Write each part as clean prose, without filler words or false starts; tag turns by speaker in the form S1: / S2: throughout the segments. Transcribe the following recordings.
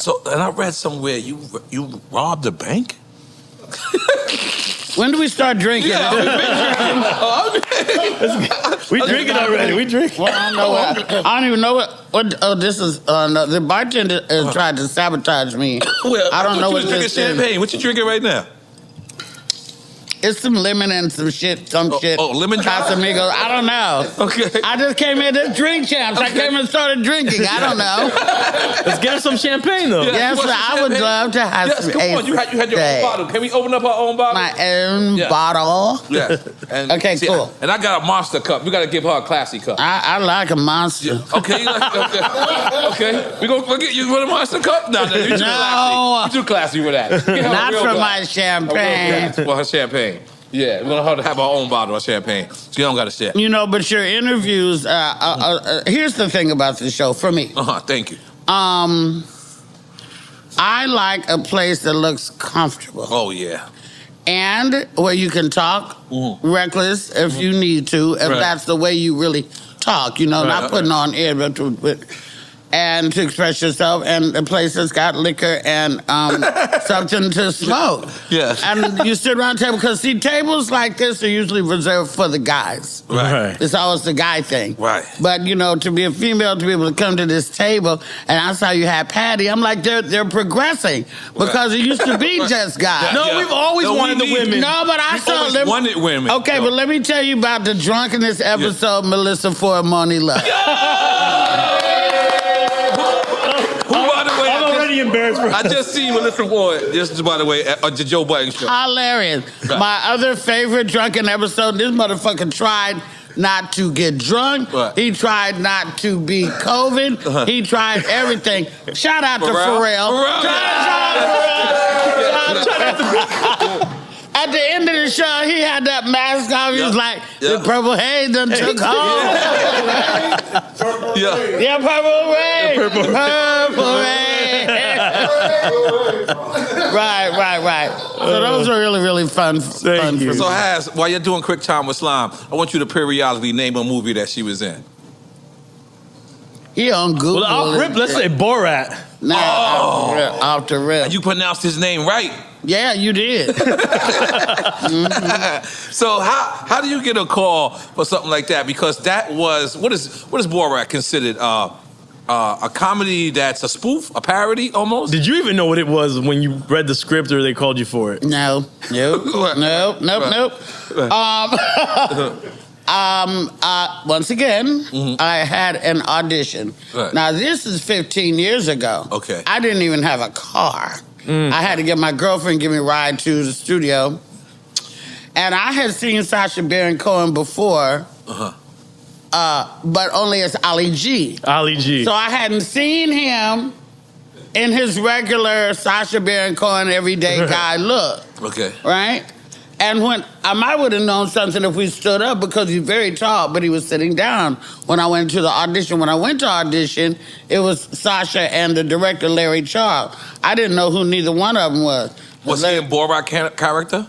S1: So, and I read somewhere you robbed a bank?
S2: When do we start drinking?
S1: Yeah,
S3: we drinking already. We drinking.
S2: Well, I don't know I don't even know what this is. No, the bartender tried to sabotage me.
S1: Well,
S2: I don't know what
S1: this is. Champagne. What you drinking right now?
S2: It's some lemon and some shit, shit.
S1: Oh, lemon drop?
S2: Casamigos. I don't know.
S1: Okay.
S2: I just came in to drink champs. I came and started drinking. I don't know.
S3: Let's get us some champagne, though.
S2: Yes, I would love to have some.
S1: Come on, you had your own bottle. Can we open up our own bottle?
S2: My own bottle.
S1: Yeah. And
S2: okay, cool.
S1: And I got a monster cup. We got to give her a classy cup.
S2: I like a monster.
S1: Yeah. Okay, okay. We gonna get you with a monster cup? No, you too classy with that.
S2: Not for my champagne.
S1: For her champagne. Yeah, we're gonna have our own bottle of champagne. So you don't gotta share.
S2: You know, but your interviews, here's the thing about the show for me.
S1: Thank you.
S2: I like a place that looks comfortable.
S1: Oh, yeah.
S2: And where you can talk reckless if you need to, if that's the way you really talk, you know, not putting on air, but and to express yourself, and a place that's got liquor and something to smoke.
S1: Yes.
S2: And you sit around a table, because see, tables like this are usually reserved for the guys.
S1: Right.
S2: It's always the guy thing.
S1: Right.
S2: But, you know, to be a female, to be able to come to this table, and I saw you had Patty, I'm like, they're progressing, because it used to be just guys.
S3: No, we've always wanted the women.
S2: No, but I saw them.
S1: Wanted women.
S2: Okay, but let me tell you about the drunkenness episode Melissa Ford Money Love.
S3: I'm already embarrassed.
S1: I just seen Melissa Ford, just by the way, at the Joe Budden show.
S2: Hilarious. Right. My other favorite drunken episode, this motherfucker tried not to get drunk. Right. He tried not to be COVID. He tried everything. Shout out to Pharrell. Shout out to Pharrell. At the end of the show, he had that mask on. He was like, the purple haze done took home. Yeah, purple rain. Purple rain. Right. So those are really, really fun for me.
S1: So, Has, while you're doing Quick Time with Slime, I want you to periodically name a movie that she was in.
S2: He on Google.
S3: Well, off rip, let's say Borat.
S2: Off the rip.
S1: And you pronounced his name right.
S2: Yeah, you did.
S1: So how do you get a call for something like that? Because that was what is Borat considered? A comedy that's a spoof, a parody almost?
S3: Did you even know what it was when you read the script or they called you for it?
S2: Nope. Once again, I had an audition. Right. Now, this is 15 years ago.
S1: Okay.
S2: I didn't even have a car. I had to get my girlfriend to give me a ride to the studio. And I had seen Sacha Baron Cohen before, but only as Ali G.
S3: Ali G.
S2: So I hadn't seen him in his regular Sacha Baron Cohen everyday guy look.
S1: Okay.
S2: Right? And when I might would have known something if we stood up, because he's very tall, but he was sitting down when I went to the audition. When I went to audition, it was Sasha and the director, Larry Charles. I didn't know who neither one of them was.
S1: Was he a Borat character?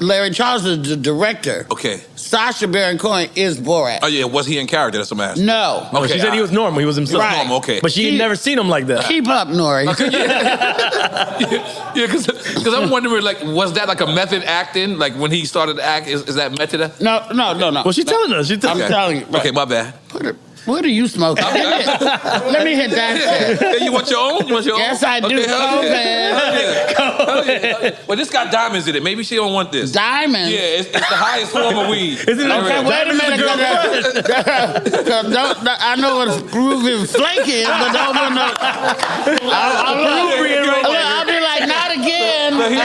S2: Larry Charles is the director.
S1: Okay.
S2: Sacha Baron Cohen is Borat.
S1: Oh, yeah. Was he in character? That's what I'm asking.
S2: No.
S3: Oh, she said he was normal. He was himself.
S2: Right.
S1: Normal, okay.
S3: But she had never seen him like that.
S2: Keep up, Nori.
S1: Yeah, because I'm wondering, like, was that like a method acting? Like, when he started to act, is that method?
S2: No.
S3: Well, she's telling us.
S2: I'm telling you.
S1: Okay, my bad.
S2: What are you smoking? Let me hit that shit.
S1: Hey, you want your own?
S2: Yes, I do.
S1: Okay, well, this got diamonds in it. Maybe she don't want this.
S2: Diamonds?
S1: Yeah, it's the highest form of weed.
S3: Isn't it?
S2: Okay, wait a minute. I know what groovy flake is, but don't want no. I'll be like, not again.
S1: No, he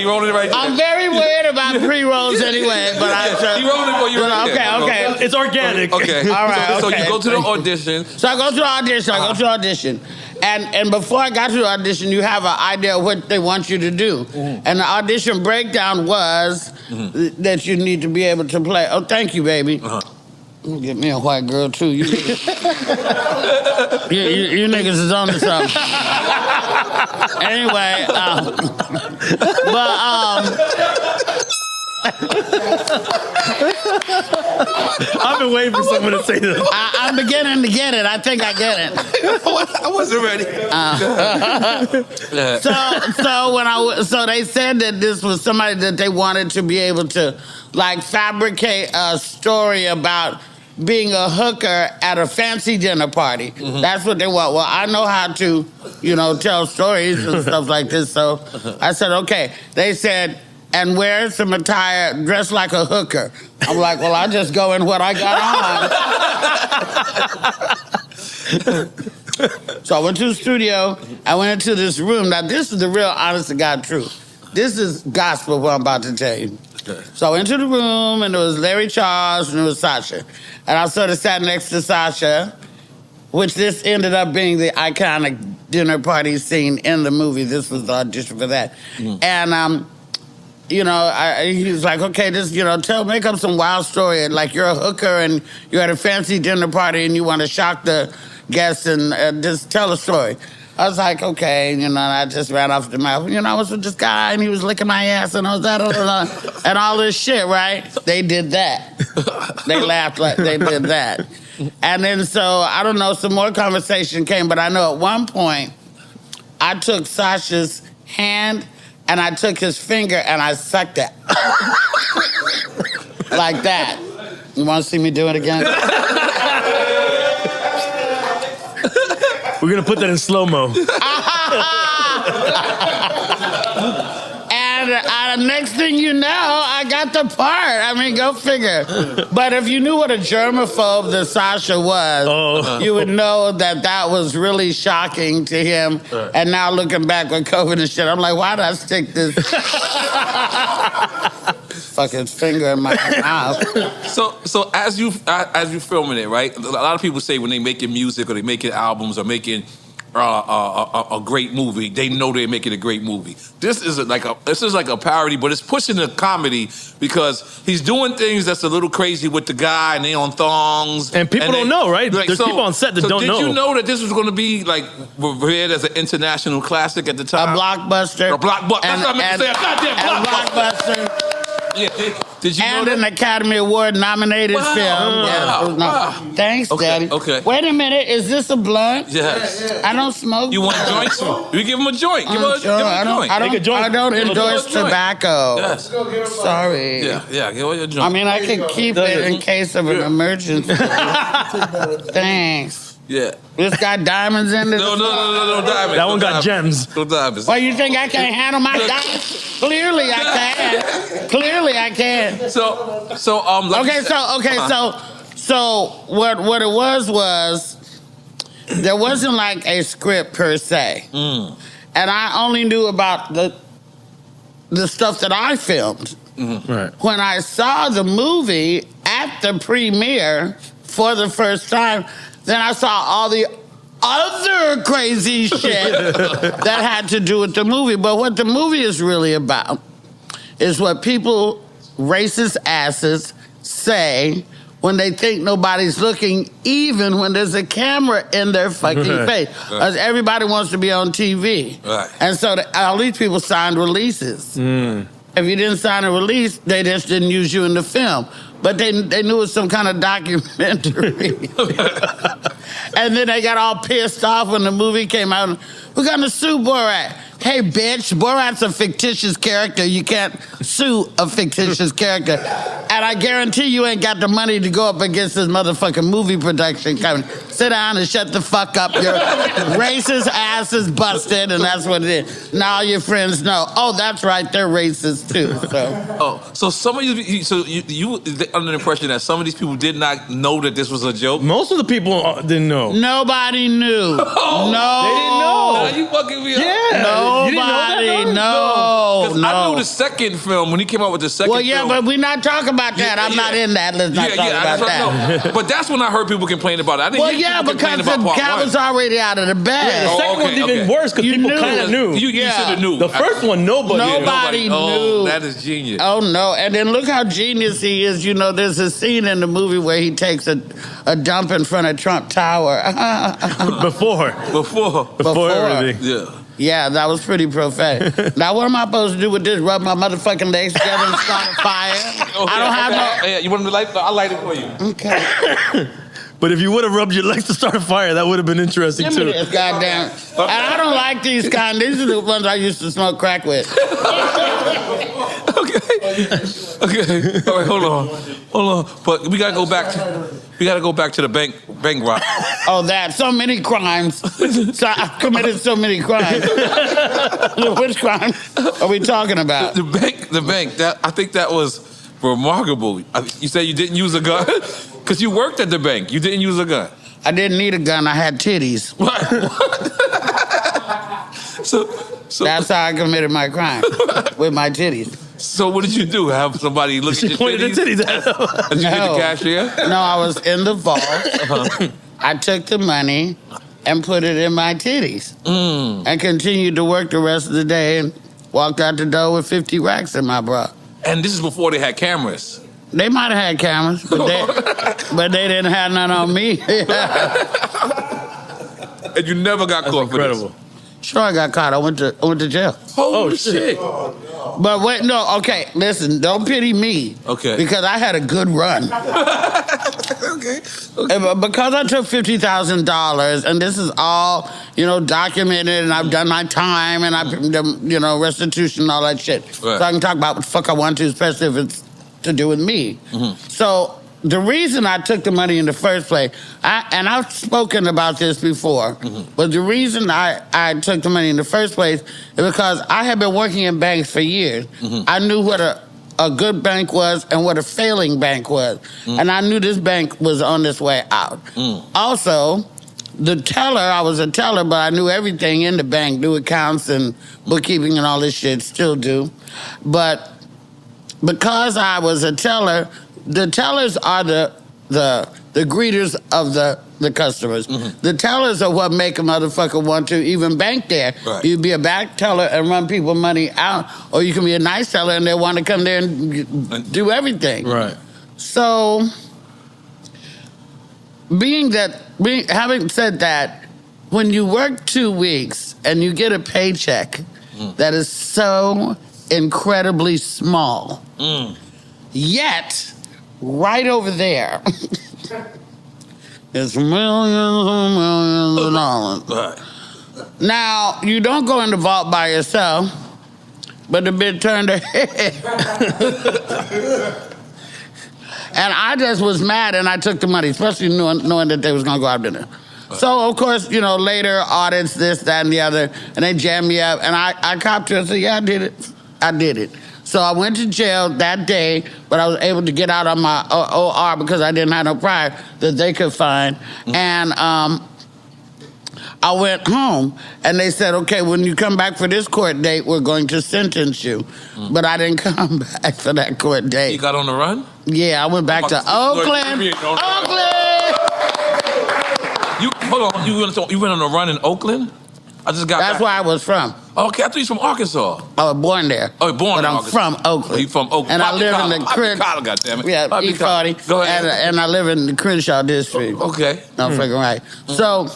S1: rolled it right there.
S2: I'm very weird about pre-rolls anyway, but
S1: he rolled it for you.
S2: Okay.
S3: It's organic.
S1: Okay.
S2: All right.
S1: So you go to the audition.
S2: So I go to the audition. And before I got to the audition, you have an idea of what they want you to do. And the audition breakdown was that you need to be able to play. Oh, thank you, baby. Get me a white girl, too. You niggas is on to something. Anyway,
S3: I've been waiting for someone to say this.
S2: I'm beginning to get it. I think I get it.
S1: I wasn't ready.
S2: So they said that this was somebody that they wanted to be able to like fabricate a story about being a hooker at a fancy dinner party. Mm-hmm. That's what they want. Well, I know how to, tell stories and stuff like this. So I said, okay. They said, and wear some attire, dress like a hooker. I'm like, well, I just go in what I got on. So I went to the studio. I went into this room. Now, this is the real honest to God truth. This is gospel, what I'm about to tell you. So I went to the room, and there was Larry Charles, and there was Sasha. And I sort of sat next to Sasha, which this ended up being the iconic dinner party scene in the movie. This was the audition for that. Mm. And, he was like, okay, just, make up some wild story. Like you're a hooker, and you're at a fancy dinner party, and you want to shock the guests, and just tell a story. I was like, okay, and I just ran off the mouth. I was with this guy, and he was licking my ass, and I was that, and all this shit, right? They did that. They laughed like they did that. And then so, I don't know, some more conversation came, but I know at one point, I took Sasha's hand, and I took his finger, and I sucked it. Like that. You want to see me do it again?
S3: We're going to put that in slow-mo.
S2: And next thing you know, I got the part. I mean, go figure. But if you knew what a germaphobe that Sasha was, you would know that was really shocking to him. And now looking back with COVID and shit, I'm like, why did I stick this fucking finger in my mouth?
S1: So as you filming it, right? A lot of people say when they making music or they making albums or making a great movie, they know they're making a great movie. This is like a parody, but it's pushing the comedy because he's doing things that's a little crazy with the guy, and they on thongs.
S3: And people don't know, right?
S1: Like,
S3: There's people on set that don't know.
S1: Did you know that this was going to be like revered as an international classic at the time?
S2: A blockbuster.
S1: A blockbuster. That's what I meant to say. A goddamn blockbuster. Yeah, did you know that?
S2: An Academy Award nominated film.
S1: Wow.
S2: Thanks, Daddy.
S1: Okay.
S2: Wait a minute, is this a blunt?
S1: Yes.
S2: I don't smoke.
S1: You want joints? You give him a joint. Give him a joint.
S2: I don't endorse tobacco.
S1: Yes.
S2: Sorry.
S1: Yeah. Give him a joint.
S2: I mean, I can keep it in case of an emergency. Thanks.
S1: Yeah.
S2: This got diamonds in it?
S1: No diamonds.
S3: That one got gems.
S1: No diamonds.
S2: Well, you think I can't handle my diamonds? Clearly I can. Clearly I can. So what it was there wasn't like a script per se. And I only knew about the stuff that I filmed.
S3: Mm-hmm. Right.
S2: When I saw the movie at the premiere for the first time, then I saw all the other crazy shit that had to do with the movie. But what the movie is really about is what people, racist asses, say when they think nobody's looking, even when there's a camera in their fucking face. Because everybody wants to be on TV.
S1: Right.
S2: And so all these people signed releases. If you didn't sign a release, they just didn't use you in the film. But they knew it was some kind of documentary. And then they got all pissed off when the movie came out. We're going to sue Borat. Hey, bitch, Borat's a fictitious character. You can't sue a fictitious character. And I guarantee you ain't got the money to go up against this motherfucking movie production company. Sit down and shut the fuck up. Your racist ass is busted, and that's what it is. Now all your friends know. Oh, that's right, they're racist too.
S1: So some of you under the impression that some of these people did not know that this was a joke?
S3: Most of the people didn't know.
S2: Nobody knew.
S1: Oh,
S2: no.
S3: They didn't know.
S1: Now you fucking me up.
S2: Yeah. Nobody, no.
S1: I knew the second film when he came out with the second film.
S2: Well, yeah, but we're not talking about that. I'm not in that. Let's not talk about that.
S1: But that's when I heard people complain about it. I didn't hear people
S2: because
S1: about
S2: the cat was already out of the bag.
S3: Yeah, the second one's even worse because people kind of knew.
S1: You should have knew.
S3: The first one, nobody
S2: knew.
S1: Oh, that is genius.
S2: Oh, no. And then look how genius he is. There's a scene in the movie where he takes a dump in front of Trump Tower.
S3: Before everything.
S1: Yeah.
S2: Yeah, that was pretty prophetic. Now, what am I supposed to do with this? Rub my motherfucking legs together and start a fire? I don't have no...
S1: Yeah, you want me to light? I'll light it for you.
S2: Okay.
S3: But if you would have rubbed your legs to start a fire, that would have been interesting,
S2: Give
S3: too.
S2: me this goddamn... And I don't like these kind. These are the ones I used to smoke crack with.
S1: Okay. All right, hold on. But we gotta go back to the bank rob.
S2: Oh, that. So many crimes. So I've committed so many crimes. Which crime are we talking about?
S1: The bank. I think that was remarkable. You say you didn't use a gun? Because you worked at the bank. You didn't use a gun.
S2: I didn't need a gun. I had titties.
S1: What? So
S2: that's how I committed my crime, with my titties.
S1: So what did you do? Have somebody look at your titties? Did you get the cashier?
S2: No, I was in the vault. I took the money and put it in my titties. And continued to work the rest of the day and walked out the door with 50 racks in my bra.
S1: And this is before they had cameras.
S2: They might have had cameras, but they didn't have none on me.
S1: And you never got caught for this?
S2: Sure, I got caught. I went to jail.
S1: Holy shit.
S2: But wait, no, okay, listen, don't pity me.
S1: Okay.
S2: Because I had a good run.
S1: Okay.
S2: Because I took $50,000, and this is all, documented, and I've done my time, and I've done, restitution and all that shit.
S1: Right.
S2: So I can talk about what the fuck I want to, especially if it's to do with me. So the reason I took the money in the first place, and I've spoken about this before, but the reason I took the money in the first place is because I had been working in banks for years. I knew what a good bank was and what a failing bank was. And I knew this bank was on its way out. Also, the teller, I was a teller, but I knew everything in the bank, do accounts and bookkeeping and all this shit, still do. But because I was a teller, the tellers are the greeters of the customers. The tellers are what make a motherfucker want to even bank there.
S1: Right.
S2: You be a back teller and run people money out, or you can be a nice teller and they want to come there and do everything.
S3: Right.
S2: So, having said that, when you work 2 weeks and you get a paycheck that is so incredibly small, yet right over there is millions and millions of dollars.
S1: Right.
S2: Now, you don't go in the vault by yourself, but the bitch turned her head. And I just was mad, and I took the money, especially knowing that they was going to go out dinner. So, of course, later audits, this, that, and the other, and they jammed me up, and I copped to it and said, yeah, I did it. So I went to jail that day, but I was able to get out on my OR because I didn't have no prior that they could find. And I went home, and they said, okay, when you come back for this court date, we're going to sentence you. But I didn't come back for that court date.
S1: You got on the run?
S2: Yeah, I went back to Oakland.
S1: Hold on, you went on a run in Oakland? I just got
S2: That's
S1: back.
S2: where I was from.
S1: Okay, I thought you was from Arkansas.
S2: I was born there.
S1: Oh, you're born
S2: but
S1: in
S2: I'm
S1: Arkansas.
S2: from Oakland.
S1: Oh, you from Oakland.
S2: And I live in the
S1: goddammit.
S2: Yeah, E40.
S1: Go ahead.
S2: And I live in the Crenshaw district.
S1: Okay.
S2: I'm freaking right. So,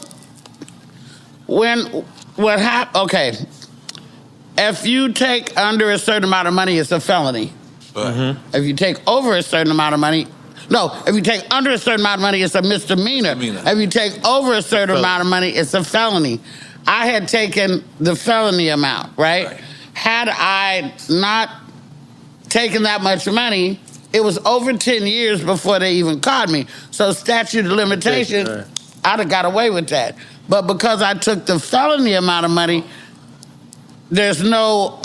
S2: what happened, okay, if you take under a certain amount of money, it's a felony. If you take over a certain amount of money, if you take under a certain amount of money, it's a misdemeanor. If you take over a certain amount of money, it's a felony. I had taken the felony amount, right? Had I not taken that much money, it was over 10 years before they even caught me. So statute of limitations, I'd have got away with that. But because I took the felony amount of money, there's no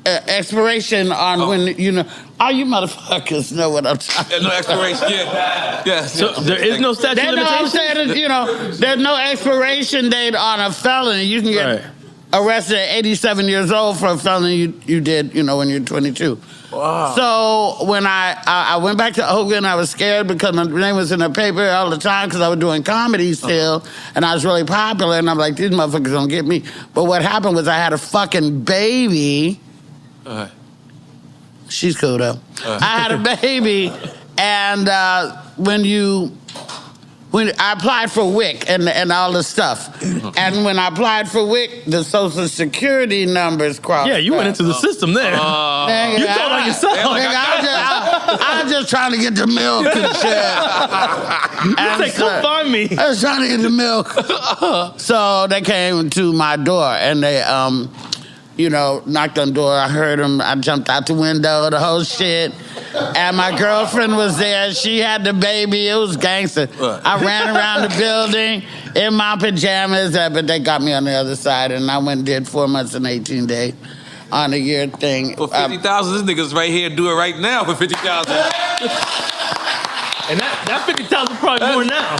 S2: expiration on when, all you motherfuckers know what I'm talking about.
S1: No expiration, yeah.
S3: So there is no statute of limitations?
S2: I'm saying, there's no expiration date on a felony. You can get arrested at 87 years old for a felony you did, when you're 22.
S1: Wow.
S2: So when I went back to Oakland, I was scared because my name was in the paper all the time because I was doing comedy still, and I was really popular, and I'm like, these motherfuckers don't get me. But what happened was I had a fucking baby. She's cool, though. I had a baby, and when you when I applied for WIC and all the stuff, and when I applied for WIC, the Social Security numbers crossed.
S3: Yeah, you went into the system there.
S2: Nigga,
S3: You told on yourself.
S2: Nigga, I was just trying to get the milk and shit.
S3: You say, come find me.
S2: I was trying to get the milk. So they came to my door and they, knocked on the door. I heard them. I jumped out the window, the whole shit. And my girlfriend was there. She had the baby. It was gangster. I ran around the building in my pajamas, but they got me on the other side, and I went and did 4 months and 18 days on a year thing.
S1: For 50,000, this nigga's right here do it right now for 50,000.
S3: And that 50,000 probably more now.